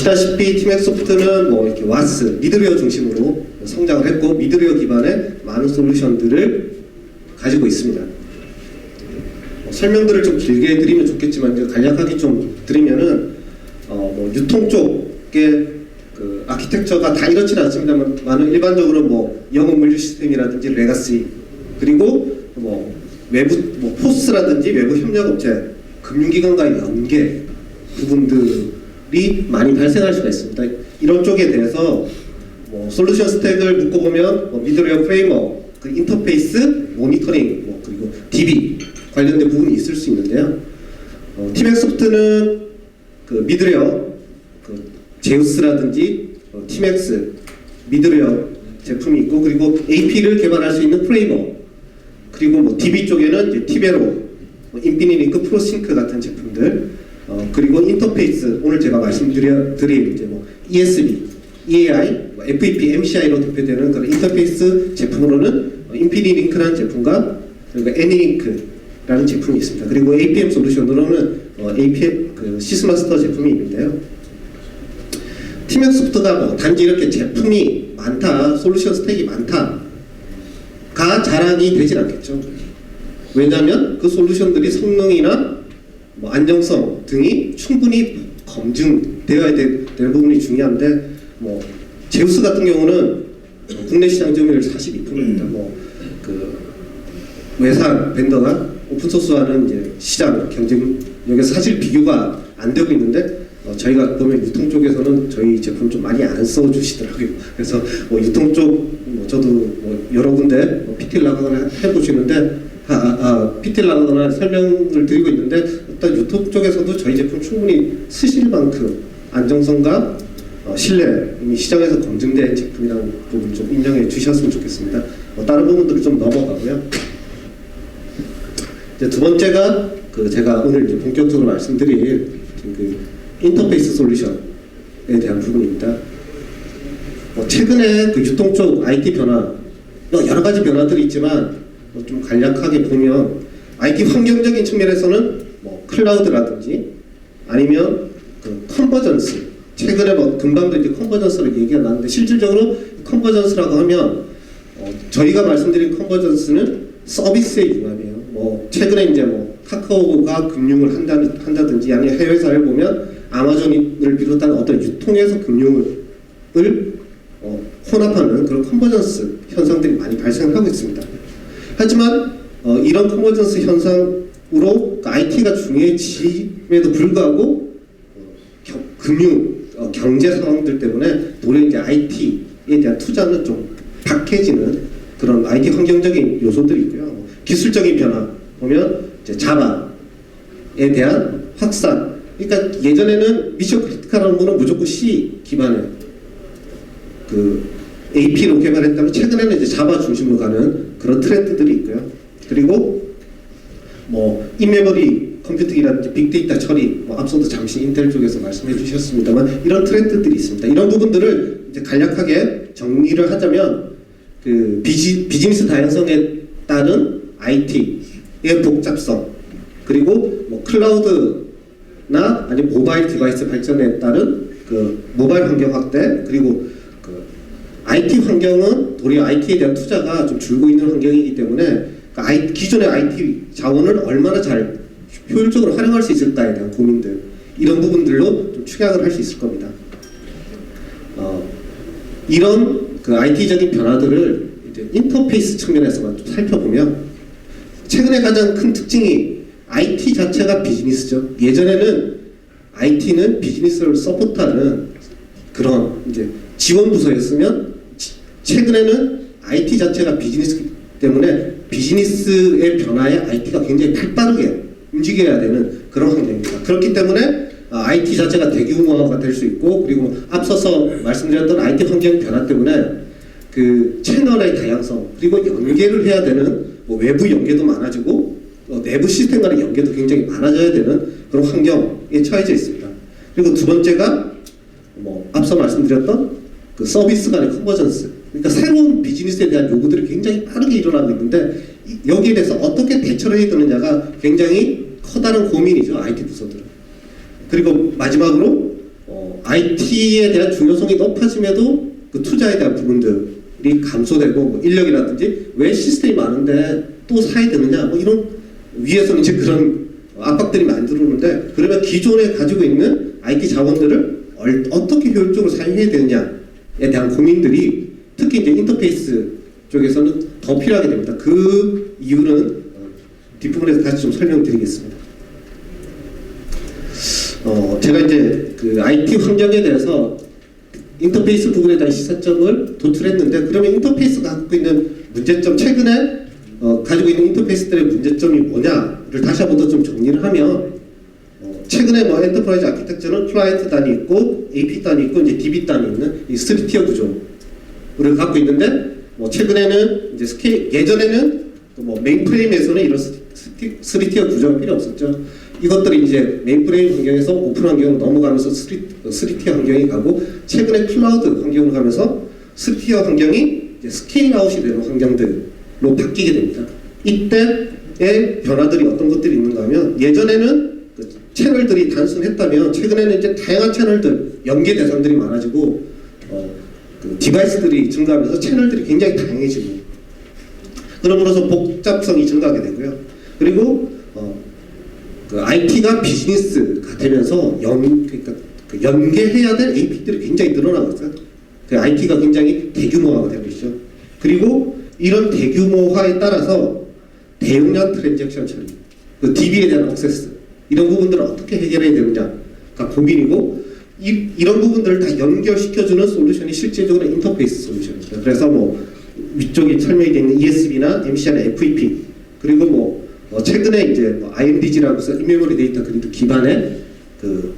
보시다시피 티맥소프트는 뭐 이렇게 와스, 미드웨어 중심으로 성장을 했고 미드웨어 기반의 많은 솔루션들을 가지고 있습니다. 설명들을 좀 길게 해드리면 좋겠지만 이제 간략하게 좀 드리면은 뭐 유통 쪽의 그 아키텍처가 다 이렇지는 않습니다만 일반적으로 뭐 영업 물류 시스템이라든지 레가시 그리고 뭐 외부 뭐 포스라든지 외부 협력업체 금융기관과의 연계 부분들이 많이 발생할 수가 있습니다. 이런 쪽에 대해서 뭐 솔루션 스택을 묶어보면 뭐 미드웨어 프레임워크, 그 인터페이스, 모니터링, 뭐 그리고 DB 관련된 부분이 있을 수 있는데요. 티맥소프트는 그 미드웨어, 그 제우스라든지 티맥스, 미드웨어 제품이 있고 그리고 AP를 개발할 수 있는 프레임워크 그리고 뭐 DB 쪽에는 이제 티베로, 뭐 인피니링크, 프로싱크 같은 제품들 그리고 인터페이스 오늘 제가 말씀드릴 이제 뭐 ESB, EAI, 뭐 FEP, MCI로 대표되는 그런 인터페이스 제품으로는 인피니링크라는 제품과 그리고 애니링크라는 제품이 있습니다. 그리고 APM 솔루션으로는 APM 그 시스마스터 제품이 있는데요. 티맥소프트가 뭐 단지 이렇게 제품이 많다, 솔루션 스택이 많다가 자랑이 되진 않겠죠. 왜냐하면 그 솔루션들이 성능이나 뭐 안정성 등이 충분히 검증되어야 되는 부분이 중요한데 뭐 제우스 같은 경우는 국내 시장 점유율 42%입니다. 뭐 그 외산 벤더가 오픈소스와는 이제 시장 경쟁력에서 사실 비교가 안 되고 있는데 저희가 보면 유통 쪽에서는 저희 제품 좀 많이 안 써주시더라고요. 그래서 뭐 유통 쪽 뭐 저도 뭐 여러 군데 PT를 나가거나 해보시는데 PT를 나가거나 설명을 드리고 있는데 일단 유통 쪽에서도 저희 제품 충분히 쓰실 만큼 안정성과 신뢰 이미 시장에서 검증된 제품이라는 부분 좀 인정해 주셨으면 좋겠습니다. 다른 부분들을 좀 넘어가고요. 이제 두 번째가 그 제가 오늘 이제 본격적으로 말씀드릴 그 인터페이스 솔루션에 대한 부분입니다. 최근에 그 유통 쪽 IT 변화 여러 가지 변화들이 있지만 좀 간략하게 보면 IT 환경적인 측면에서는 뭐 클라우드라든지 아니면 그 컨버전스 최근에 뭐 금방도 이제 컨버전스를 얘기가 나는데 실질적으로 컨버전스라고 하면 저희가 말씀드린 컨버전스는 서비스의 융합이에요. 뭐 최근에 이제 뭐 카카오가 금융을 한다든지 아니면 해외사를 보면 아마존을 비롯한 어떤 유통에서 금융을 혼합하는 그런 컨버전스 현상들이 많이 발생하고 있습니다. 하지만 이런 컨버전스 현상으로 IT가 중요해짐에도 불구하고 금융 경제 상황들 때문에 도리어 이제 IT에 대한 투자는 좀 박해지는 그런 IT 환경적인 요소들이 있고요. 기술적인 변화 보면 이제 자바에 대한 확산. 그러니까 예전에는 미션 크리티컬한 거는 무조건 C 기반의 그 AP로 개발했다면 최근에는 이제 자바 중심으로 가는 그런 트렌드들이 있고요. 그리고 뭐 인메모리 컴퓨팅이라든지 빅데이터 처리, 뭐 앞서도 잠시 인텔 쪽에서 말씀해 주셨습니다만 이런 트렌드들이 있습니다. 이런 부분들을 이제 간략하게 정리를 하자면 그 비즈니스 다양성에 따른 IT의 복잡성 그리고 뭐 클라우드나 아니면 모바일 디바이스 발전에 따른 그 모바일 환경 확대 그리고 그 IT 환경은 도리어 IT에 대한 투자가 좀 줄고 있는 환경이기 때문에 기존의 IT 자원을 얼마나 잘 효율적으로 활용할 수 있을까에 대한 고민들 이런 부분들로 좀 축약을 할 수 있을 겁니다. 이런 그 IT적인 변화들을 이제 인터페이스 측면에서만 좀 살펴보면 최근에 가장 큰 특징이 IT 자체가 비즈니스죠. 예전에는 IT는 비즈니스를 서포트하는 그런 이제 지원 부서였으면 최근에는 IT 자체가 비즈니스이기 때문에 비즈니스의 변화에 IT가 굉장히 발빠르게 움직여야 되는 그런 환경입니다. 그렇기 때문에 IT 자체가 대규모화가 될 수 있고 그리고 앞서서 말씀드렸던 IT 환경 변화 때문에 그 채널의 다양성 그리고 연계를 해야 되는 뭐 외부 연계도 많아지고 내부 시스템 간의 연계도 굉장히 많아져야 되는 그런 환경에 처해져 있습니다. 그리고 두 번째가 뭐 앞서 말씀드렸던 그 서비스 간의 컨버전스 그러니까 새로운 비즈니스에 대한 요구들이 굉장히 빠르게 일어나고 있는데 여기에 대해서 어떻게 대처를 해야 되느냐가 굉장히 커다란 고민이죠. IT 부서들은. 그리고 마지막으로 IT에 대한 중요성이 높아짐에도 그 투자에 대한 부분들이 감소되고 뭐 인력이라든지 왜 시스템이 많은데 또 사야 되느냐 뭐 이런 위에서는 이제 그런 압박들이 많이 들어오는데 그러면 기존에 가지고 있는 IT 자원들을 어떻게 효율적으로 사용해야 되느냐에 대한 고민들이 특히 이제 인터페이스 쪽에서는 더 필요하게 됩니다. 그 이유는 뒷부분에서 다시 좀 설명드리겠습니다. 제가 이제 그 IT 환경에 대해서 인터페이스 부분에 대한 시사점을 도출했는데 그러면 인터페이스가 갖고 있는 문제점 최근에 가지고 있는 인터페이스들의 문제점이 뭐냐를 다시 한 번 더 좀 정리를 하면 최근에 뭐 엔터프라이즈 아키텍처는 클라이언트 단위 있고 AP 단위 있고 이제 DB 단위 있는 이 3티어 구조를 갖고 있는데 뭐 최근에는 이제 예전에는 뭐 메인프레임에서는 이런 3티어 구조가 필요 없었죠. 이것들이 이제 메인프레임 환경에서 오픈 환경으로 넘어가면서 3티어 환경이 가고 최근에 클라우드 환경으로 가면서 3티어 환경이 이제 스케일 아웃이 되는 환경들로 바뀌게 됩니다. 이때의 변화들이 어떤 것들이 있는가 하면 예전에는 그 채널들이 단순했다면 최근에는 이제 다양한 채널들, 연계 대상들이 많아지고 그 디바이스들이 증가하면서 채널들이 굉장히 다양해지고 그럼으로써 복잡성이 증가하게 되고요. 그리고 그 IT가 비즈니스가 되면서 그러니까 그 연계해야 될 AP들이 굉장히 늘어나고 있어요. 그 IT가 굉장히 대규모화가 되고 있죠. 그리고 이런 대규모화에 따라서 대용량 트랜잭션 처리, 그 DB에 대한 액세스 이런 부분들을 어떻게 해결해야 되느냐가 고민이고 이런 부분들을 다 연결시켜주는 솔루션이 실제적으로 인터페이스 솔루션입니다. 그래서 뭐 위쪽에 설명이 되어 있는 ESB나 MCI나 FEP 그리고 뭐 최근에 이제 뭐 IMDG라고 해서 인메모리 데이터 그리드 기반의 그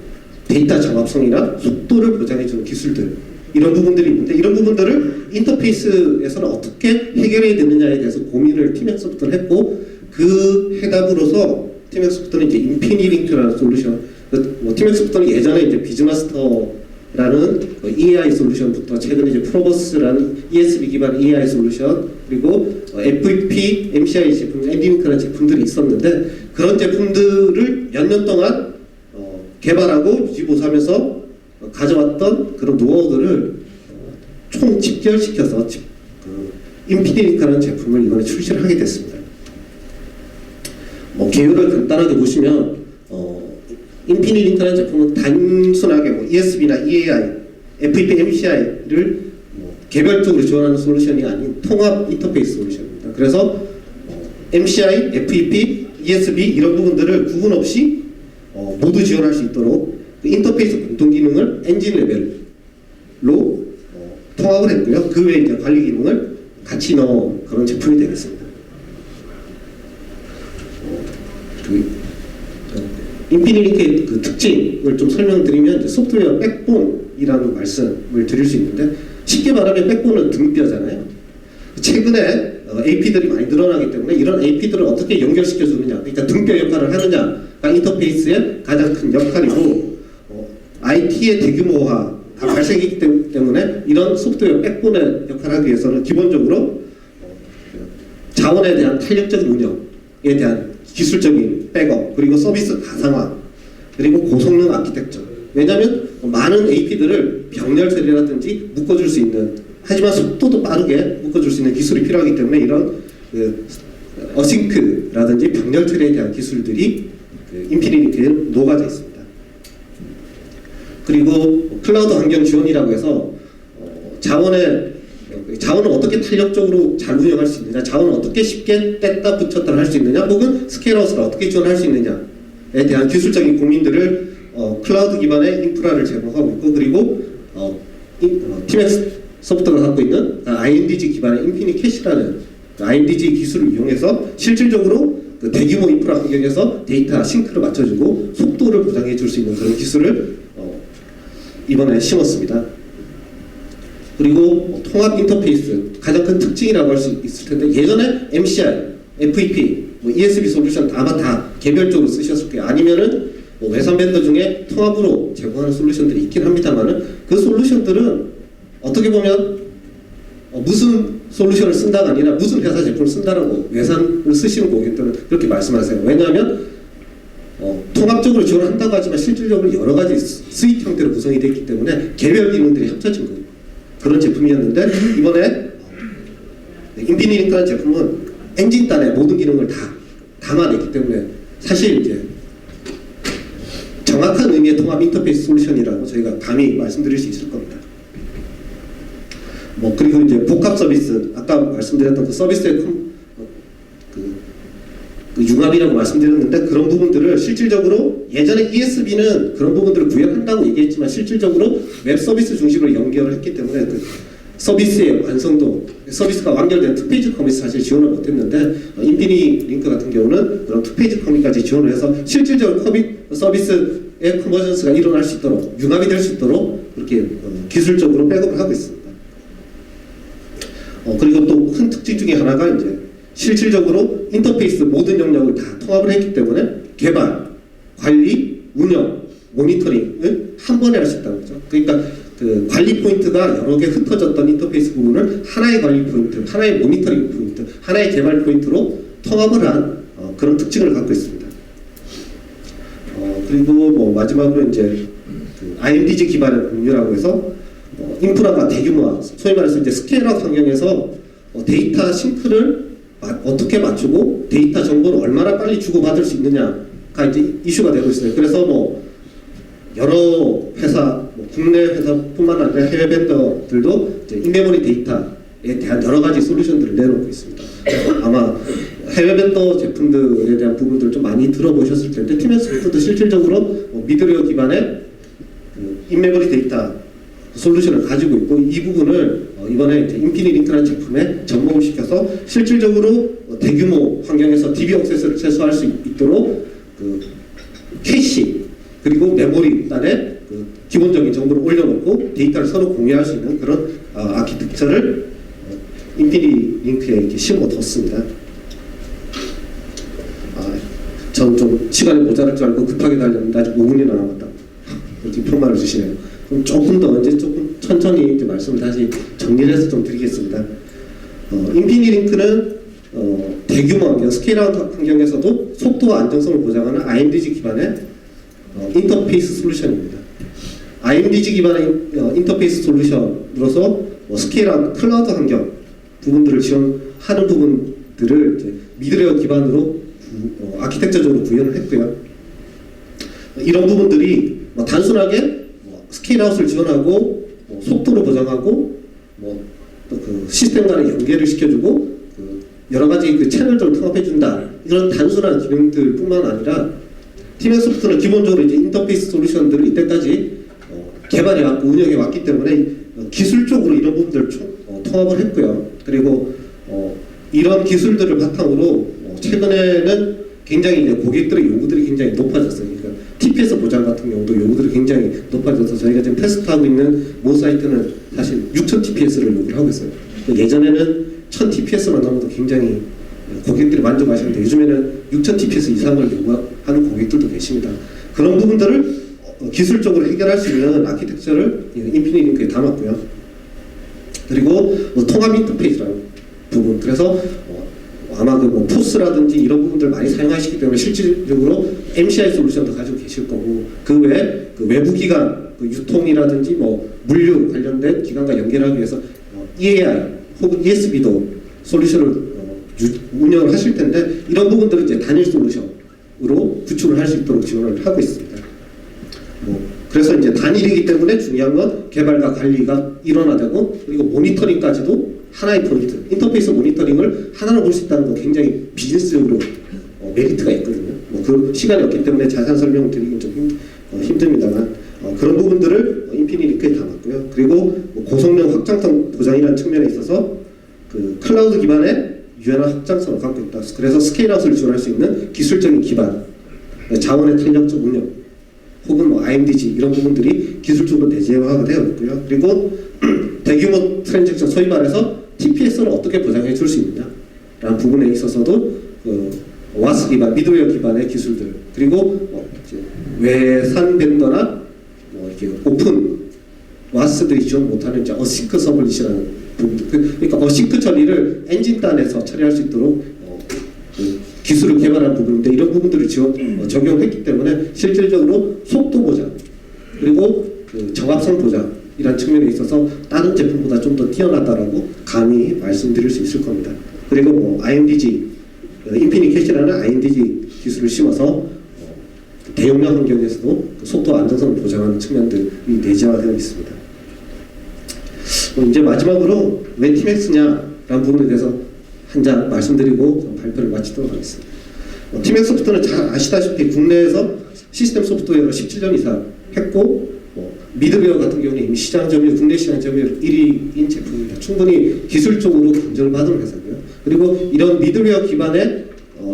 데이터 정합성이나 속도를 보장해주는 기술들 이런 부분들이 있는데 이런 부분들을 인터페이스에서는 어떻게 해결해야 되느냐에 대해서 고민을 팀엑소프트는 했고 그 해답으로서 팀엑소프트는 이제 인피니링크라는 솔루션 뭐 팀엑소프트는 예전에 이제 비즈마스터라는 EAI 솔루션부터 최근에 이제 프로버스라는 ESB 기반 EAI 솔루션 그리고 FEP, MCI 제품, 엔디링크라는 제품들이 있었는데 그런 제품들을 몇 년 동안 개발하고 유지보수하면서 가져왔던 그런 노하우들을 총 집결시켜서 그 인피니링크라는 제품을 이번에 출시를 하게 됐습니다. 개요를 간단하게 보시면 인피니링크라는 제품은 단순하게 뭐 ESB나 EAI, FEP, MCI를 개별적으로 지원하는 솔루션이 아닌 통합 인터페이스 솔루션입니다. 그래서 MCI, FEP, ESB 이런 부분들을 구분 없이 모두 지원할 수 있도록 그 인터페이스 공통 기능을 엔진 레벨로 통합을 했고요. 그 외에 이제 관리 기능을 같이 넣은 그런 제품이 되겠습니다. 인피니링크의 그 특징을 좀 설명드리면 소프트웨어 백본이라는 말씀을 드릴 수 있는데 쉽게 말하면 백본은 등뼈잖아요. 최근에 AP들이 많이 늘어나기 때문에 이런 AP들을 어떻게 연결시켜 주느냐, 그러니까 등뼈 역할을 하느냐가 인터페이스의 가장 큰 역할이고 IT의 대규모화가 발생했기 때문에 이런 소프트웨어 백본의 역할을 하기 위해서는 기본적으로 자원에 대한 탄력적인 운영에 대한 기술적인 백업 그리고 서비스 가상화 그리고 고성능 아키텍처 왜냐하면 많은 AP들을 병렬 처리라든지 묶어줄 수 있는 하지만 속도도 빠르게 묶어줄 수 있는 기술이 필요하기 때문에 이런 어싱크라든지 병렬 처리에 대한 기술들이 인피니링크에 녹아져 있습니다. 그리고 클라우드 환경 지원이라고 해서 자원을 어떻게 탄력적으로 잘 운영할 수 있느냐, 자원을 어떻게 쉽게 뺐다 붙였다 할 수 있느냐, 혹은 스케일아웃을 어떻게 지원할 수 있느냐에 대한 기술적인 고민들을 클라우드 기반의 인프라를 제공하고 있고 그리고 팀엑소프트가 갖고 있는 IMDG 기반의 인피니캐시라는 IMDG 기술을 이용해서 실질적으로 그 대규모 인프라 환경에서 데이터 싱크를 맞춰주고 속도를 보장해 줄 수 있는 그런 기술을 이번에 심었습니다. 그리고 통합 인터페이스 가장 큰 특징이라고 할 수 있을 텐데 예전에 MCI, FEP, ESB 솔루션 아마 다 개별적으로 쓰셨을 거예요. 아니면은 외산 벤더 중에 통합으로 제공하는 솔루션들이 있긴 합니다만은 그 솔루션들은 어떻게 보면 무슨 솔루션을 쓴다가 아니라 무슨 회사 제품을 쓴다라고 외산을 쓰시는 고객들은 그렇게 말씀하세요. 왜냐하면 통합적으로 지원한다고 하지만 실질적으로 여러 가지 스윗 형태로 구성이 되어 있기 때문에 개별 기능들이 합쳐진 거예요. 그런 제품이었는데 이번에 인피니링크라는 제품은 엔진단의 모든 기능을 다 담아냈기 때문에 사실 이제 정확한 의미의 통합 인터페이스 솔루션이라고 저희가 감히 말씀드릴 수 있을 겁니다. 그리고 이제 복합 서비스, 아까 말씀드렸던 그 서비스의 그 융합이라고 말씀드렸는데 그런 부분들을 실질적으로 예전에 ESB는 그런 부분들을 구현한다고 얘기했지만 실질적으로 웹 서비스 중심으로 연결을 했기 때문에 그 서비스의 완성도, 서비스가 완결된 투페이지 커밋 사실 지원을 못했는데 인피니링크 같은 경우는 그런 투페이지 커밋까지 지원을 해서 실질적으로 커밋 서비스의 컨버전스가 일어날 수 있도록 융합이 될 수 있도록 그렇게 기술적으로 백업을 하고 있습니다. 그리고 또 큰 특징 중에 하나가 이제 실질적으로 인터페이스 모든 영역을 다 통합을 했기 때문에 개발, 관리, 운영, 모니터링을 한 번에 할 수 있다는 거죠. 그러니까 그 관리 포인트가 여러 개 흩어졌던 인터페이스 부분을 하나의 관리 포인트, 하나의 모니터링 포인트, 하나의 개발 포인트로 통합을 한 그런 특징을 갖고 있습니다. 그리고 마지막으로 이제 그 IMDG 기반의 공유라고 해서 인프라가 대규모화, 소위 말해서 이제 스케일업 환경에서 데이터 싱크를 어떻게 맞추고 데이터 정보를 얼마나 빨리 주고받을 수 있느냐가 이제 이슈가 되고 있어요. 그래서 여러 회사, 국내 회사뿐만 아니라 해외 벤더들도 이제 인메모리 데이터에 대한 여러 가지 솔루션들을 내놓고 있습니다. 아마 해외 벤더 제품들에 대한 부분들 좀 많이 들어보셨을 텐데 티맨소프트도 실질적으로 미드웨어 기반의 인메모리 데이터 솔루션을 가지고 있고 이 부분을 이번에 인피니링크라는 제품에 접목을 시켜서 실질적으로 대규모 환경에서 DB 액세스를 최소화할 수 있도록 그 캐시 그리고 메모리 단에 그 기본적인 정보를 올려놓고 데이터를 서로 공유할 수 있는 그런 아키텍처를 인피니링크에 이렇게 심어뒀습니다. 전 좀 시간이 모자랄 줄 알고 급하게 달렸는데 아직 5분이나 남았다. 이렇게 평말을 주시네요. 그럼 조금 더 언제 조금 천천히 이제 말씀을 다시 정리를 해서 좀 드리겠습니다. 인피니링크는 대규모 환경, 스케일아웃 환경에서도 속도와 안정성을 보장하는 IMDG 기반의 인터페이스 솔루션입니다. IMDG 기반의 인터페이스 솔루션으로서 스케일아웃 클라우드 환경 부분들을 지원하는 부분들을 이제 미드웨어 기반으로 아키텍처적으로 구현을 했고요. 이런 부분들이 단순하게 스케일아웃을 지원하고 속도를 보장하고 또 그 시스템 간의 연계를 시켜주고 여러 가지 그 채널들을 통합해준다 이런 단순한 기능들뿐만 아니라 티맨소프트는 기본적으로 이제 인터페이스 솔루션들을 이때까지 개발해왔고 운영해왔기 때문에 기술적으로 이런 부분들을 통합을 했고요. 그리고 이런 기술들을 바탕으로 최근에는 굉장히 이제 고객들의 요구들이 굉장히 높아졌어요. 그러니까 TPS 보장 같은 경우도 요구들이 굉장히 높아져서 저희가 지금 테스트하고 있는 모 사이트는 사실 6000 TPS를 요구를 하고 있어요. 예전에는 1000 TPS만 넘어도 굉장히 고객들이 만족하시는데 요즘에는 6000 TPS 이상을 요구하는 고객들도 계십니다. 그런 부분들을 기술적으로 해결할 수 있는 아키텍처를 인피니링크에 담았고요. 그리고 통합 인터페이스라는 부분, 그래서 아마 그 포스라든지 이런 부분들 많이 사용하시기 때문에 실질적으로 MCI 솔루션도 가지고 계실 거고 그 외에 그 외부 기관 그 유통이라든지 물류 관련된 기관과 연결하기 위해서 EAI 혹은 ESB도 솔루션을 운영을 하실 텐데 이런 부분들은 이제 단일 솔루션으로 구축을 할 수 있도록 지원을 하고 있습니다. 그래서 이제 단일이기 때문에 중요한 건 개발과 관리가 일원화되고 그리고 모니터링까지도 하나의 포인트, 인터페이스 모니터링을 하나로 볼 수 있다는 건 굉장히 비즈니스적으로 메리트가 있거든요. 그 시간이 없기 때문에 자세한 설명을 드리긴 좀 힘듭니다만 그런 부분들을 인피니링크에 담았고요. 그리고 고성능 확장성 보장이라는 측면에 있어서 그 클라우드 기반의 유연한 확장성을 갖고 있다. 그래서 스케일아웃을 지원할 수 있는 기술적인 기반, 자원의 탄력적 운영, 혹은 IMDG 이런 부분들이 기술적으로 내재화가 되어 있고요. 그리고 대규모 트랜잭션, 소위 말해서 TPS를 어떻게 보장해 줄 수 있느냐라는 부분에 있어서도 와스 기반, 미드웨어 기반의 기술들, 그리고 외산 벤더나 이렇게 오픈 와스들이 지원 못하는 이제 어싱크 서블릿이라는 부분, 그러니까 어싱크 처리를 엔진단에서 처리할 수 있도록 기술을 개발한 부분인데 이런 부분들을 적용했기 때문에 실질적으로 속도 보장 그리고 그 정합성 보장이라는 측면에 있어서 다른 제품보다 좀 더 뛰어나다라고 감히 말씀드릴 수 있을 겁니다. 그리고 뭐 IMDG, 인피니캐시라는 IMDG 기술을 심어서 대용량 환경에서도 속도 안정성을 보장하는 측면들이 내재화되어 있습니다. 이제 마지막으로 왜 티맥스냐라는 부분에 대해서 한 장 말씀드리고 발표를 마치도록 하겠습니다. 티맥스 소프트는 잘 아시다시피 국내에서 시스템 소프트웨어를 17년 이상 했고 미드웨어 같은 경우는 이미 시장 점유율, 국내 시장 점유율 1위인 제품입니다. 충분히 기술적으로 검증을 받은 회사고요. 그리고 이런 미드웨어 기반의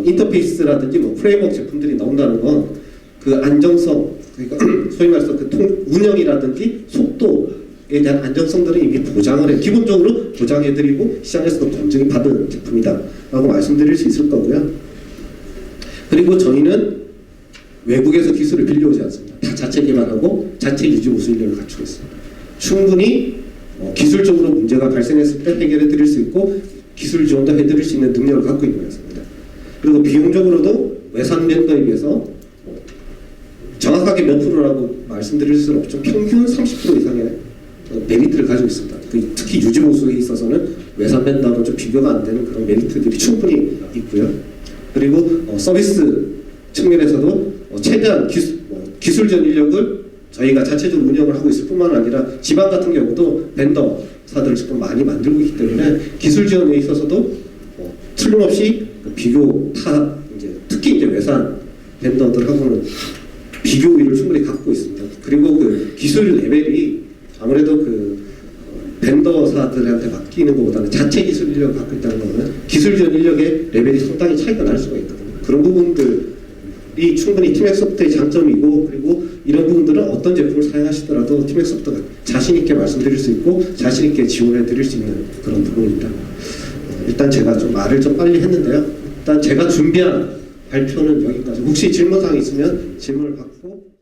인터페이스라든지 뭐 프레임워크 제품들이 나온다는 건 그 안정성, 그러니까 소위 말해서 그 운영이라든지 속도에 대한 안정성들은 이미 기본적으로 보장해드리고 시장에서도 검증이 받은 제품이다라고 말씀드릴 수 있을 거고요. 그리고 저희는 외국에서 기술을 빌려오지 않습니다. 다 자체 개발하고 자체 유지 보수 인력을 갖추고 있습니다. 충분히 기술적으로 문제가 발생했을 때 해결해 드릴 수 있고 기술 지원도 해드릴 수 있는 능력을 갖고 있는 회사입니다. 그리고 비용적으로도 외산 vend어에 비해서 정확하게 몇 프로라고 말씀드릴 수는 없죠. 평균 30% 이상의 메리트를 가지고 있습니다. 특히 유지 보수에 있어서는 외산 vend어하고 좀 비교가 안 되는 그런 메리트들이 충분히 있고요. 그리고 서비스 측면에서도 최대한 기술적 인력을 저희가 자체적으로 운영을 하고 있을 뿐만 아니라 지방 같은 경우도 벤더사들을 지금 많이 만들고 있기 때문에 기술 지원에 있어서도 틀림없이 특히 이제 외산 벤더들하고는 비교 우위를 충분히 갖고 있습니다. 그리고 그 기술 레벨이 아무래도 그 벤더사들한테 맡기는 것보다는 자체 기술 인력을 갖고 있다는 것은 기술 지원 인력의 레벨이 상당히 차이가 날 수가 있거든요. 그런 부분들이 충분히 티맥소프트의 장점이고 그리고 이런 부분들은 어떤 제품을 사용하시더라도 티맥소프트가 자신 있게 말씀드릴 수 있고 자신 있게 지원해 드릴 수 있는 그런 부분입니다. 일단 제가 좀 말을 좀 빨리 했는데요. 일단 제가 준비한 발표는 여기까지. 혹시 질문사항 있으면 질문을 받고